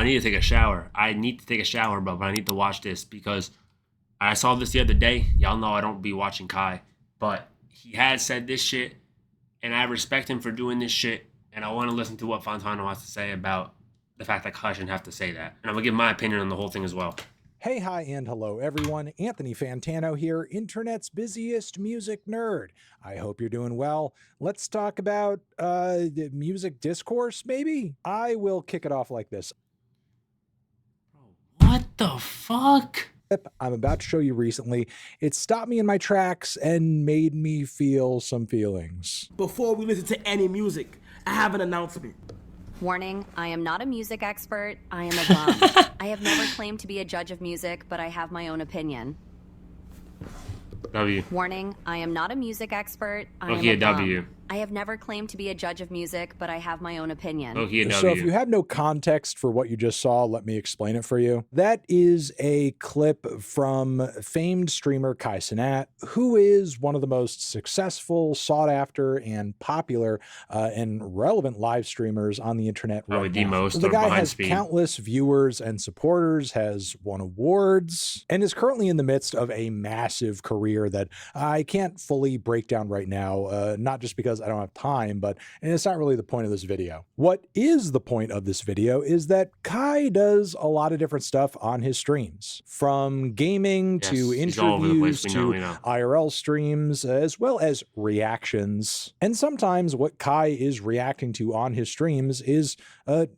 I need to take a shower. I need to take a shower, bro, but I need to watch this because I saw this the other day. Y'all know I don't be watching Kai, but he had said this shit, and I respect him for doing this shit, and I want to listen to what Fontano has to say about the fact that Kai shouldn't have to say that. And I'm going to give my opinion on the whole thing as well. Hey, hi, and hello, everyone. Anthony Fantano here, internet's busiest music nerd. I hope you're doing well. Let's talk about music discourse, maybe? I will kick it off like this. What the fuck? I'm about to show you recently. It stopped me in my tracks and made me feel some feelings. Before we listen to any music, I have an announcement. Warning, I am not a music expert. I am a bum. I have never claimed to be a judge of music, but I have my own opinion. W. Warning, I am not a music expert. I am Okay, a bum. W. I have never claimed to be a judge of music, but I have my own opinion. Okay, W. So if you have no context for what you just saw, let me explain it for you. That is a clip from famed streamer Kai Cenat, who is one of the most successful, sought after, and popular and relevant live streamers on the internet Probably right the now. most The or guy behind has Speed. countless viewers and supporters, has won awards, and is currently in the midst of a massive career that I can't fully break down right now, not just because I don't have time, but and it's not really the point of this video. What is the point of this video is that Kai does a lot of different stuff on his streams, from gaming Yes, to he's all over the place. interviews We to know. IRL streams, as well as reactions. And sometimes what Kai is reacting to on his streams is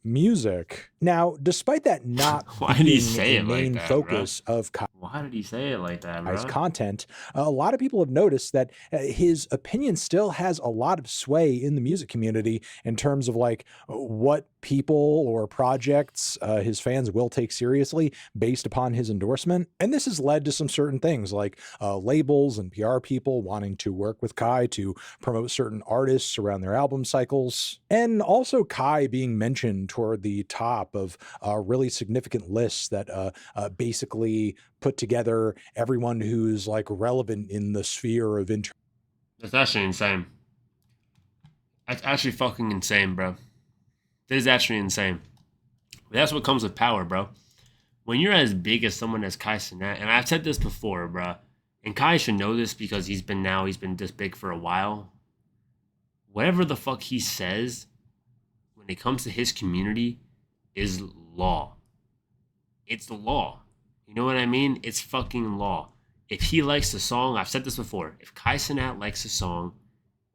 music. Now, despite that not Why did he being say a it like main that, bro? focus of Kai, Why did he say it like that, Kai's bro? content, a lot of people have noticed that his opinion still has a lot of sway in the music community in terms of like what people or projects his fans will take seriously based upon his endorsement. And this has led to some certain things like labels and PR people wanting to work with Kai to promote certain artists around their album cycles. And also Kai being mentioned toward the top of really significant lists that basically put together everyone who's like relevant in the sphere of internet. That's actually insane. That's actually fucking insane, bro. That is actually insane. But that's what comes with power, bro. When you're as big as someone as Kai Cenat, and I've said this before, bro, and Kai should know this because he's been this big for a while. Whatever the fuck he says when it comes to his community is law. It's the law. You know what I mean? It's fucking law. If he likes the song, I've said this before, if Kai Cenat likes a song,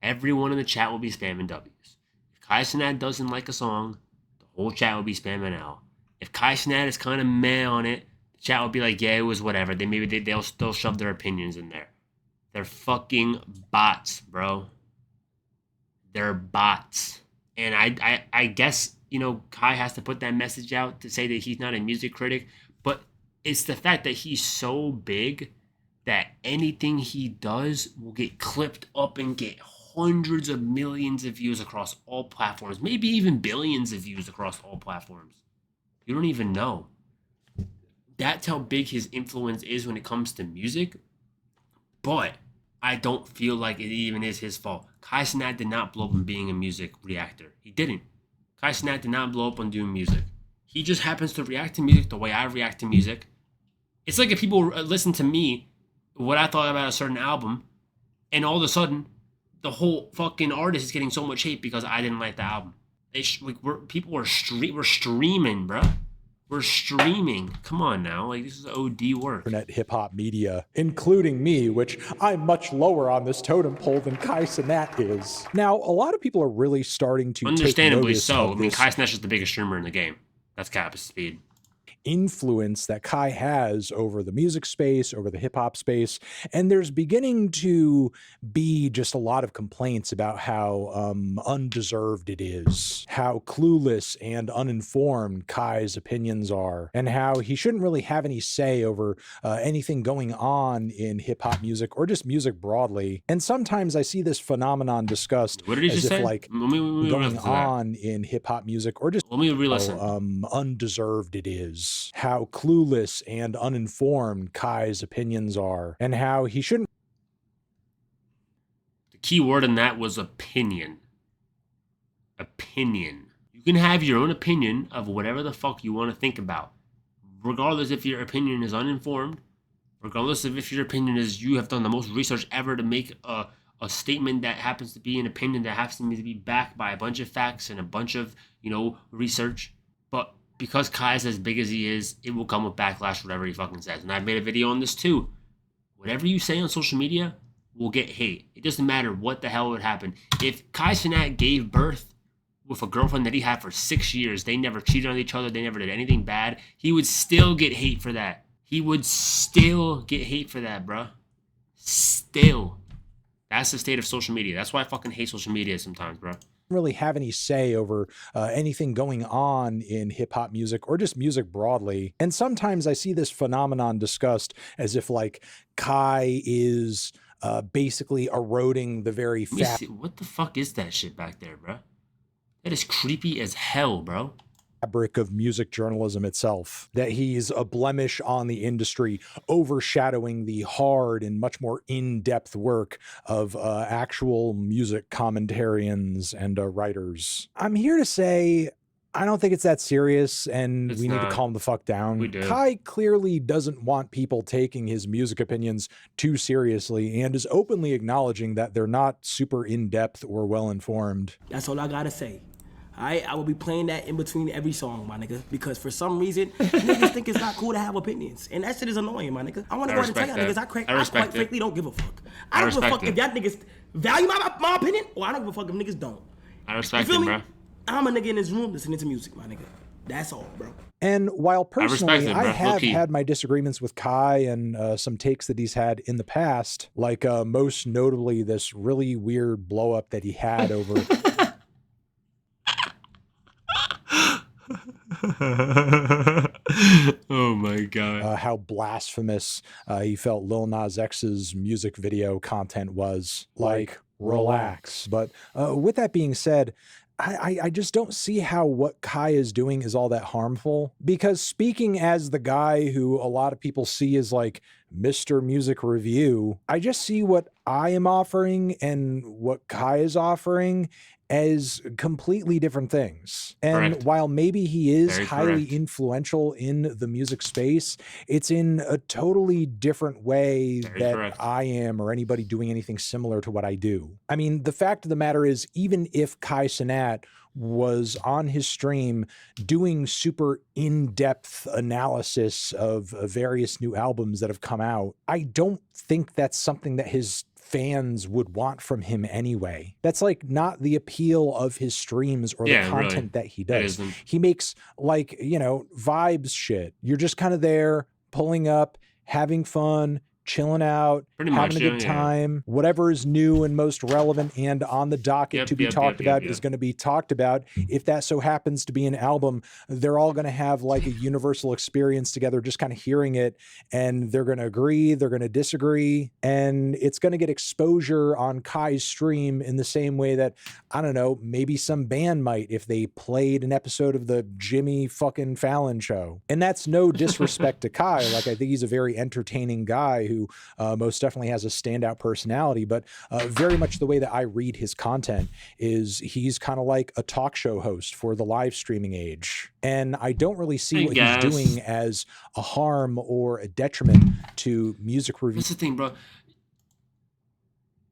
everyone in the chat will be spamming W's. If Kai Cenat doesn't like a song, the whole chat will be spamming L. If Kai Cenat is kind of meh on it, the chat will be like, yeah, it was whatever. They'll still shove their opinions in there. They're fucking bots, bro. They're bots. And I guess, you know, Kai has to put that message out to say that he's not a music critic, but it's the fact that he's so big that anything he does will get clipped up and get hundreds of millions of views across all platforms, maybe even billions of views across all platforms. You don't even know. That's how big his influence is when it comes to music. But I don't feel like it even is his fault. Kai Cenat did not blow up on being a music reactor. He didn't. Kai Cenat did not blow up on doing music. He just happens to react to music the way I react to music. It's like if people listen to me, what I thought about a certain album, and all of a sudden, the whole fucking artist is getting so much hate because I didn't like the album. We're streaming, bro. We're streaming. Come on now, like this is OD work. Internet hip hop media, including me, which I'm much lower on this totem pole than Kai Cenat is. Now, a lot of people are really starting to Understandably take notice so. of I mean, this Kai Cenat's just the biggest streamer in the game. That's cap speed. influence that Kai has over the music space, over the hip hop space. And there's beginning to be just a lot of complaints about how undeserved it is, how clueless and uninformed Kai's opinions are, and how he shouldn't really have any say over anything going on in hip hop music or just music broadly. And sometimes I see this phenomenon discussed What did he as just if say? like Let me going listen to that. on in hip hop music or just Let me re-listen. undeserved it is, how clueless and uninformed Kai's opinions are, and how he shouldn't. The key word in that was opinion. Opinion. You You can have your own opinion of whatever the fuck you want to think about, regardless if your opinion is uninformed, regardless of if your opinion is you have done the most research ever to make a statement that happens to be an opinion that happens to be backed by a bunch of facts and a bunch of, research. But because Kai's as big as he is, it will come with backlash, whatever he fucking says. And I've made a video on this too. Whatever you say on social media will get hate. It doesn't matter what the hell would happen. If Kai Cenat gave birth with a girlfriend that he had for 6 years, they never cheated on each other, they never did anything bad, he would still get hate for that. He would still get hate for that, bro. Still. That's the state of social media. That's why I fucking hate social media sometimes, bro. Really have any say over anything going on in hip hop music or just music broadly. And sometimes I see this phenomenon discussed as if like Kai is basically eroding the very What the fuck is that shit back there, bro? That is creepy as hell, bro. Fabric of music journalism itself, that he's a blemish on the industry, overshadowing the hard and much more in-depth work of actual music commentarians and writers. I'm here to say I don't think it's that serious, and we need to calm the fuck down. We do. Kai clearly doesn't want people taking his music opinions too seriously and is openly acknowledging that they're not super in-depth or well-informed. That's all I gotta say. I will be playing that in between every song, my nigga, because for some reason, niggas think it's not cool to have opinions. And that shit is annoying, my nigga. I want to go ahead and tell y'all niggas, I quite frankly don't give a fuck. I don't give a fuck if y'all niggas value my opinion, or I don't give a fuck if niggas don't. I respect you feel it, me? bro. I'm a nigga in this room listening to music, my nigga. That's all, bro. And while personally I have Low-key. had my disagreements with Kai and some takes that he's had in the past, like most notably this really weird blow up that he had over Oh my god. how blasphemous he felt Lil Nas X's music video content was. Like, relax. But with that being said, I just don't see how what Kai is doing is all that harmful, because speaking as the guy who a lot of people see as like Mr. Music Review, I just see what I am offering and what Kai is offering as completely different things. And Correct. while maybe he is Very highly correct. influential in the music space, it's in a totally different way Very that correct. I am or anybody doing anything similar to what I do. I mean, the fact of the matter is, even if Kai Cenat was on his stream doing super in-depth analysis of various new albums that have come out, I don't think that's something that his fans would want from him anyway. That's like not the appeal of his streams or Yeah, the content really. that he It does. isn't. He makes like, vibes shit. You're just kind of there pulling up, having fun, chilling out, Pretty having much, a good yeah. time. Whatever is new and most relevant and on the docket Yep, to be yep, talked yep, about yep. is going to be talked about. If that so happens to be an album, they're all going to have like a universal experience together, just kind of hearing it, and they're going to agree, they're going to disagree, and it's going to get exposure on Kai's stream in the same way that, I don't know, maybe some band might if they played an episode of the Jimmy fucking Fallon show. And that's no disrespect to Kai. Like, I think he's a very entertaining guy who most definitely has a standout personality, but very much the way that I read his content is he's kind of like a talk show host for the live streaming age. And I don't really see I what guess. he's doing as a harm or a detriment to music review. What's the thing, bro?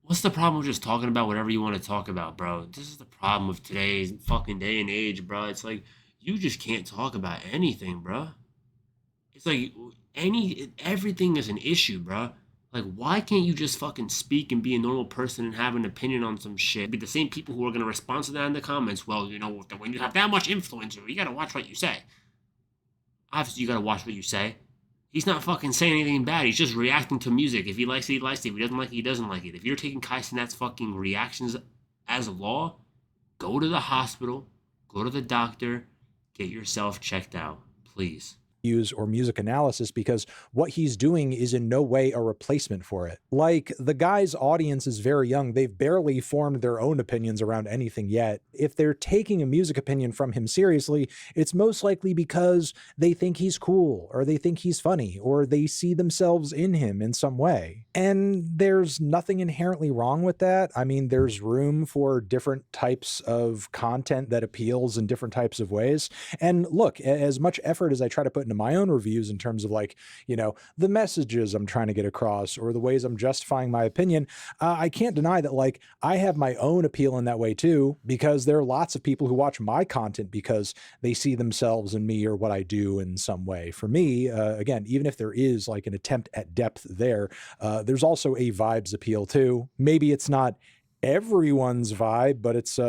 What's the problem with just talking about whatever you want to talk about, bro? This is the problem with today's fucking day and age, bro. It's like you just can't talk about anything, bro. It's like everything is an issue, bro. Like, why can't you just fucking speak and be a normal person and have an opinion on some shit? Be the same people who are gonna respond to that in the comments. Well, when you have that much influence, you gotta watch what you say. Obviously, you gotta watch what you say. He's not fucking saying anything bad. He's just reacting to music. If he likes it, he likes it. If he doesn't like it, he doesn't like it. If you're taking Kai Cenat's fucking reactions as law, go to the hospital, go to the doctor, get yourself checked out, please. Or music analysis, because what he's doing is in no way a replacement for it. Like, the guy's audience is very young. They've barely formed their own opinions around anything yet. If they're taking a music opinion from him seriously, it's most likely because they think he's cool, or they think he's funny, or they see themselves in him in some way. And there's nothing inherently wrong with that. I mean, there's room for different types of content that appeals in different types of ways. And look, as much effort as I try to put into my own reviews in terms of like, the messages I'm trying to get across or the ways I'm justifying my opinion, I can't deny that like I have my own appeal in that way too, because there are lots of people who watch my content because they see themselves in me or what I do in some way. For me, again, even if there is like an attempt at depth there's also a vibes appeal too. Maybe it's not everyone's vibe, but it's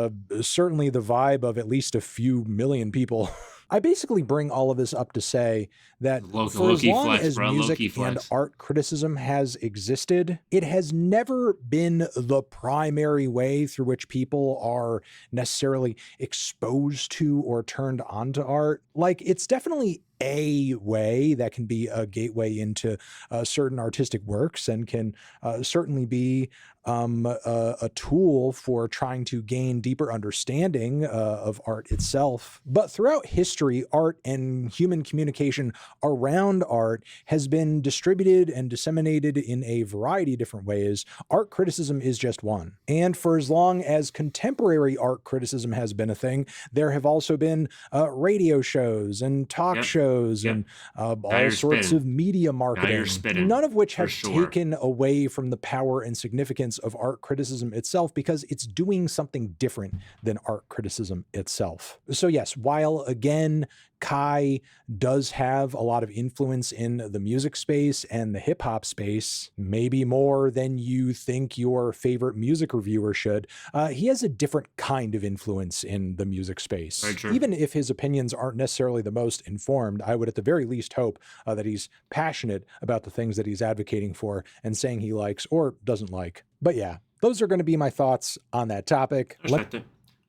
certainly the vibe of at least a few million people. I basically bring all of this up to say that for as long as music and art criticism has existed, it has never been the primary way through which people are necessarily exposed to or turned on to art. Like, it's definitely a way that can be a gateway into certain artistic works and can certainly be a tool for trying to gain deeper understanding of art itself. But throughout history, art and human communication around art has been distributed and disseminated in a variety of different ways. Art criticism is just one. And for as long as contemporary art criticism has been a thing, there have also been radio shows and talk shows and all sorts of media marketing, none of which have taken away from the power and significance of art criticism itself, because it's doing something different than art criticism itself. So yes, while again, Kai does have a lot of influence in the music space and the hip hop space, maybe more than you think your favorite music reviewer should. He has a different kind of influence in the music space. Even if his opinions aren't necessarily the most informed, I would at the very least hope that he's passionate about the things that he's advocating for and saying he likes or doesn't like. But yeah, those are going to be my thoughts on that topic.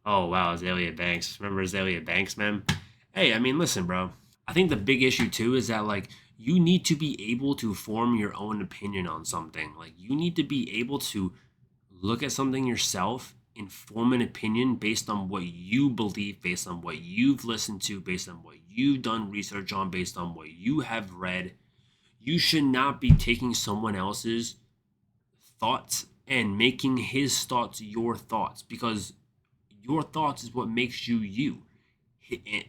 Oh, wow, Azalea Banks. Remember Azalea Banks, man? Hey, I mean, listen, bro. I think the big issue, too, is that, like, you need to be able to form your own opinion on something. Like, you need to be able to look at something yourself and form an opinion based on what you believe, based on what you've listened to, based on what you've done research on, based on what you have read. You should not be taking someone else's thoughts and making his thoughts your thoughts, because your thoughts is what makes you you.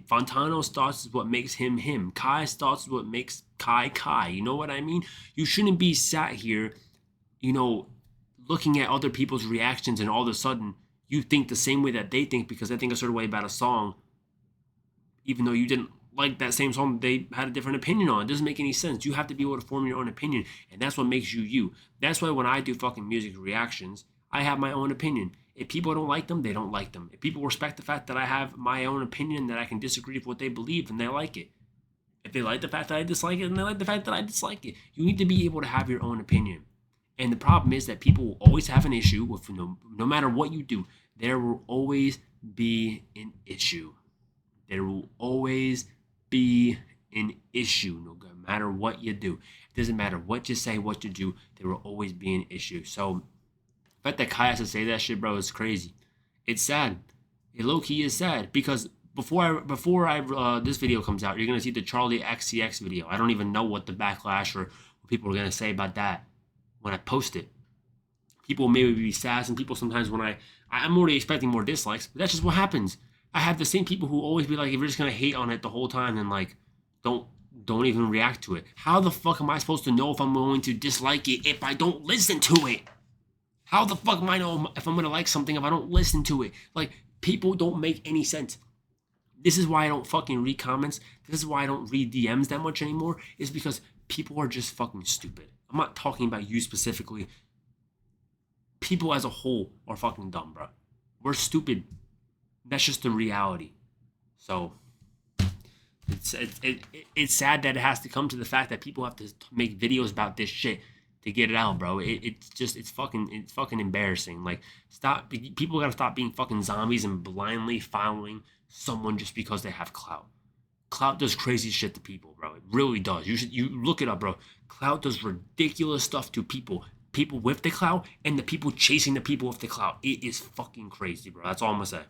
Fontano's thoughts is what makes him him. Kai's thoughts is what makes Kai Kai. You know what I mean? You shouldn't be sat here, looking at other people's reactions and all of a sudden you think the same way that they think because they think a certain way about a song, even though you didn't like that same song they had a different opinion on. It doesn't make any sense. You have to be able to form your own opinion, and that's what makes you you. That's why when I do fucking music reactions, I have my own opinion. If people don't like them, they don't like them. If people respect the fact that I have my own opinion, that I can disagree with what they believe, and they like it. If they like the fact that I dislike it, and they like the fact that I dislike it. You need to be able to have your own opinion. And the problem is that people will always have an issue with no matter what you do. There will always be an issue. There will always be an issue no matter what you do. It doesn't matter what you say, what you do, there will always be an issue. So the fact that Kai has to say that shit, bro, is crazy. It's sad. It low-key is sad, because before this video comes out, you're gonna see the Charlie XCX video. I don't even know what the backlash or what people are gonna say about that when I post it. People maybe be sad, and people sometimes when I'm already expecting more dislikes, but that's just what happens. I have the same people who always be like, if you're just gonna hate on it the whole time, then like don't even react to it. How the fuck am I supposed to know if I'm going to dislike it if I don't listen to it? How the fuck am I know if I'm gonna like something if I don't listen to it? Like, people don't make any sense. This is why I don't fucking read comments. This is why I don't read DMs that much anymore, is because people are just fucking stupid. I'm not talking about you specifically. People as a whole are fucking dumb, bro. We're stupid. That's just the reality. So it's sad that it has to come to the fact that people have to make videos about this shit to get it out, bro. It's fucking embarrassing. Like, stop. People gotta stop being fucking zombies and blindly following someone just because they have clout. Clout does crazy shit to people, bro. It really does. You look it up, bro. Clout does ridiculous stuff to people. People with the clout and the people chasing the people with the clout. It is fucking crazy, bro. That's all I'm gonna say.